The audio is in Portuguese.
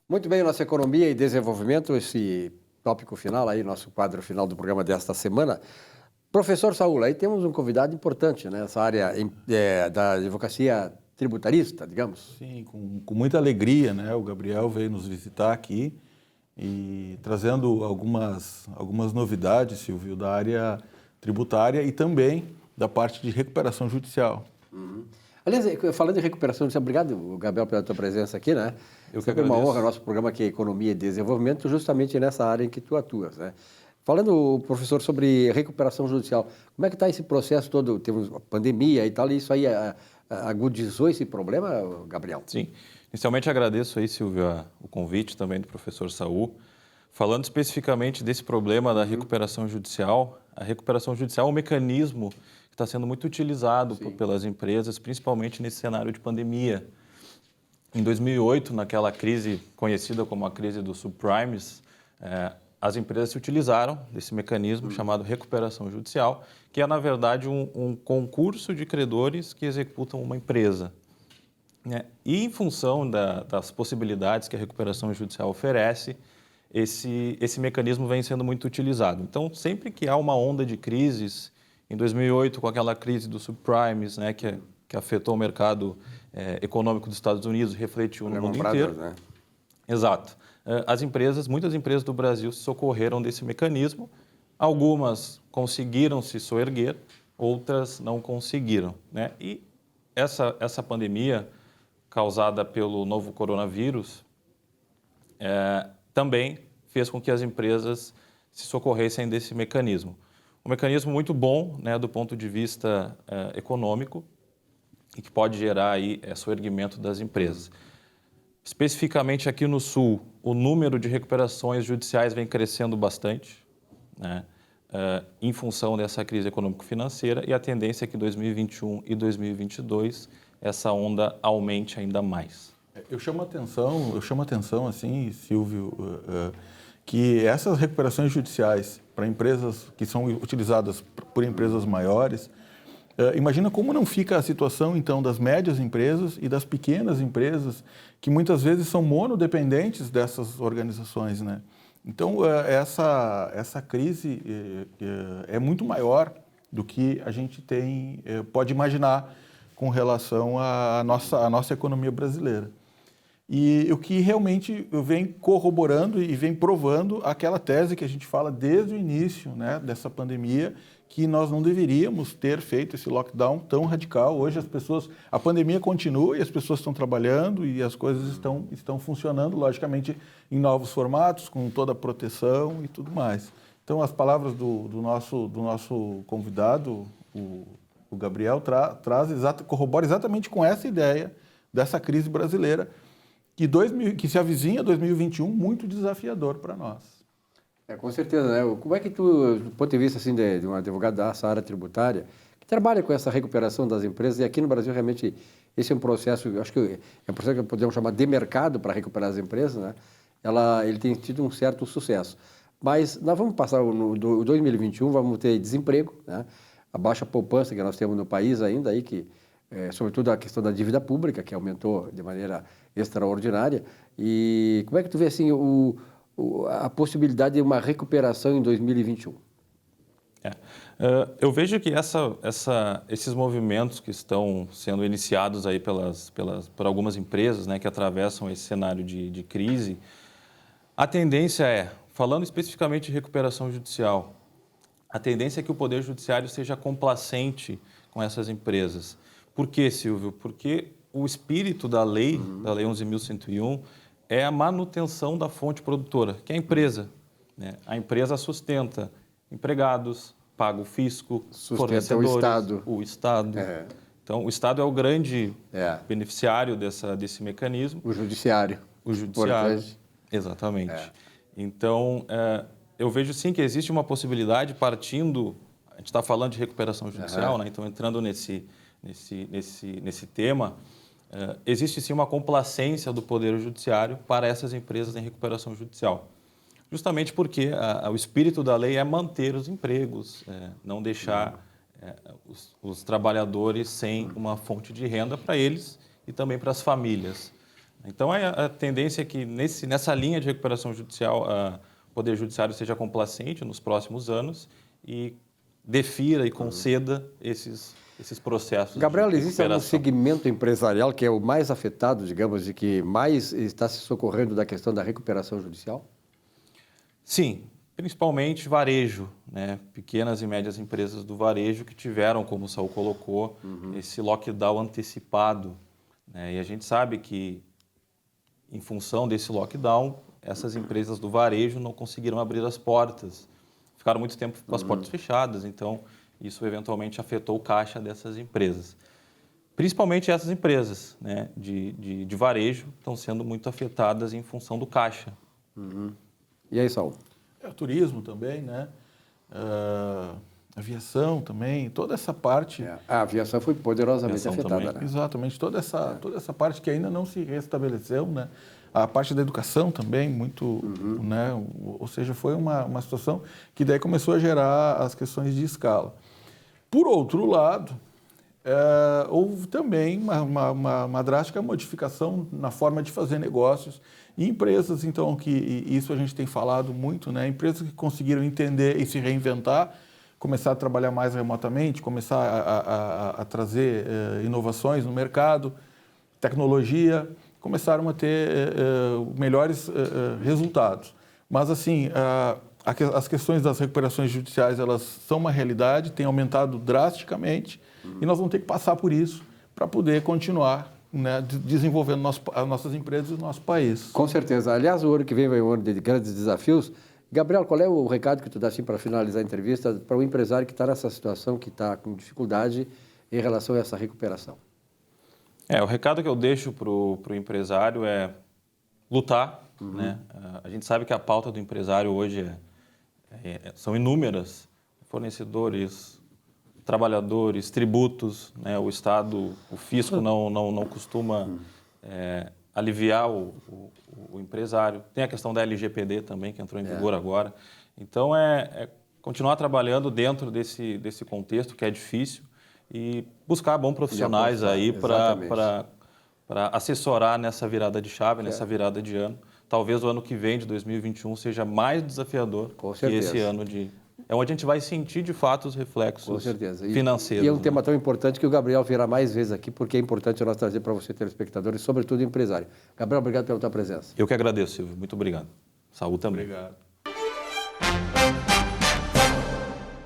Muito bem, nossa economia e desenvolvimento, esse tópico final aí, nosso quadro final do programa desta semana. Professor Saúl, aí temos um convidado importante nessa área da advocacia tributarista, digamos. Sim, com muita alegria, né? O Gabriel veio nos visitar aqui e trazendo algumas novidades, Silvio, da área tributária e também da parte de recuperação judicial. Uhum. Aliás, falando em recuperação judicial, obrigado, Gabriel, pela tua presença aqui, né? Eu que Sempre uma agradeço. honra nosso programa aqui, Economia e Desenvolvimento, justamente nessa área em que tu atuas, né? Falando, professor, sobre recuperação judicial, como é que está esse processo todo? Temos a pandemia e tal, e isso aí agudizou esse problema, Gabriel? Sim. Inicialmente agradeço aí, Silvio, o convite também do professor Saúl. Falando especificamente desse problema da recuperação judicial, a recuperação judicial é um mecanismo que está sendo muito utilizado pelas empresas, principalmente nesse cenário de pandemia. Em 2008, naquela crise conhecida como a crise dos subprimes, as empresas se utilizaram desse mecanismo chamado recuperação judicial, que é, na verdade, um concurso de credores que executam uma empresa. E em função das possibilidades que a recuperação judicial oferece, esse mecanismo vem sendo muito utilizado. Então, sempre que há uma onda de crises, em 2008, com aquela crise dos subprimes, que afetou o mercado econômico dos Estados Unidos, refletiu no mundo inteiro. Né? Exato. Muitas empresas do Brasil se socorreram desse mecanismo. Algumas conseguiram se soerguer, outras não conseguiram, né? E essa pandemia causada pelo novo coronavírus também fez com que as empresas se socorressem desse mecanismo. Um mecanismo muito bom, né, do ponto de vista econômico e que pode gerar aí soerguimento das empresas. Especificamente aqui no Sul, o número de recuperações judiciais vem crescendo bastante, né, em função dessa crise econômico-financeira, e a tendência é que 2021 e 2022 essa onda aumente ainda mais. Eu chamo a atenção assim, Silvio, que essas recuperações judiciais para empresas que são utilizadas por empresas maiores, imagina como não fica a situação, então, das médias empresas e das pequenas empresas, que muitas vezes são monodependentes dessas organizações, né? Então, essa crise é muito maior do que a gente pode imaginar com relação à nossa economia brasileira. E o que realmente vem corroborando e vem provando aquela tese que a gente fala desde o início, né, dessa pandemia, que nós não deveríamos ter feito esse lockdown tão radical. Hoje a pandemia continua e as pessoas estão trabalhando e as coisas estão funcionando, logicamente, em novos formatos, com toda a proteção e tudo mais. Então, as palavras do nosso convidado, o Gabriel, corrobora exatamente com essa ideia dessa crise brasileira, que se avizinha 2021 muito desafiador para nós. Com certeza, né? Como é que tu, do ponto de vista assim, de um advogado dessa área tributária, que trabalha com essa recuperação das empresas, e aqui no Brasil realmente esse é um processo, acho que é um processo que podemos chamar de mercado para recuperar as empresas, né? Ele tem tido um certo sucesso. Mas nós vamos passar no 2021, vamos ter desemprego, né? A baixa poupança que nós temos no país ainda, aí, sobretudo a questão da dívida pública, que aumentou de maneira extraordinária. E como é que tu vê assim, a possibilidade de uma recuperação em 2021? Eu vejo que esses movimentos que estão sendo iniciados aí por algumas empresas, né, que atravessam esse cenário de crise, a tendência falando especificamente de recuperação judicial, a tendência é que o Poder Judiciário seja complacente com essas empresas. Por quê, Silvio? Porque o espírito da Lei 11.101, é a manutenção da fonte produtora, que é a empresa, né? A empresa sustenta empregados, paga o fisco, fornecedores, o Estado. Então, o Estado é o grande beneficiário desse mecanismo. O Judiciário. Exatamente. Então, eu vejo sim que existe uma possibilidade partindo, a gente está falando de recuperação judicial, né? Então entrando nesse tema, existe sim uma complacência do Poder Judiciário para essas empresas em recuperação judicial. Justamente porque o espírito da lei é manter os empregos, não deixar os trabalhadores sem uma fonte de renda para eles e também para as famílias. Então, a tendência é que nessa linha de recuperação judicial, o Poder Judiciário seja complacente nos próximos anos e defira e conceda esses processos. Gabriel, de existe algum recuperação. segmento empresarial que é o mais afetado, digamos, e que mais está se socorrendo da questão da recuperação judicial? Sim, principalmente varejo, né? Pequenas e médias empresas do varejo que tiveram, como o Saul colocou, esse lockdown antecipado, né? E a gente sabe que, em função desse lockdown, essas empresas do varejo não conseguiram abrir as portas. Ficaram muito tempo com as portas fechadas, então isso eventualmente afetou o caixa dessas empresas. Principalmente essas empresas, né, de varejo estão sendo muito afetadas em função do caixa. E aí, Saul? O turismo também, né? Aviação também, toda essa parte. A aviação foi poderosamente Aviação afetada, também. né? Exatamente, toda essa parte que ainda não se restabeleceu, né? A parte da educação também, muito, né? Ou seja, foi uma situação que daí começou a gerar as questões de escala. Por outro lado, houve também uma drástica modificação na forma de fazer negócios e empresas, então, que isso a gente tem falado muito, né? Empresas que conseguiram entender e se reinventar, começar a trabalhar mais remotamente, começar a trazer inovações no mercado, tecnologia, começaram a ter melhores resultados. Mas, assim, as questões das recuperações judiciais, elas são uma realidade, têm aumentado drasticamente e nós vamos ter que passar por isso para poder continuar, né, desenvolvendo as nossas empresas e o nosso país. Com certeza. Aliás, o ano que vem vai um ano de grandes desafios. Gabriel, qual é o recado que tu dá assim, para finalizar a entrevista para o empresário que está nessa situação, que está com dificuldade em relação a essa recuperação? O recado que eu deixo para o empresário é lutar, né? A gente sabe que a pauta do empresário hoje são inúmeras, fornecedores, trabalhadores, tributos, né? O Estado, o fisco não costuma aliviar o empresário. Tem a questão da LGPD também, que entrou em vigor agora. Então, continuar trabalhando dentro desse contexto, que é difícil, e buscar bons profissionais aí para assessorar nessa virada de chave, nessa virada de ano. Talvez o ano que vem, de 2021, seja mais desafiador que esse ano É onde a gente vai sentir, de fato, os reflexos financeiros. E é um tema tão importante que o Gabriel virá mais vezes aqui, porque é importante nós trazer para você, telespectador, e sobretudo empresário. Gabriel, obrigado pela tua presença. Eu que agradeço, Silvio. Muito obrigado. Saúde também. Obrigado.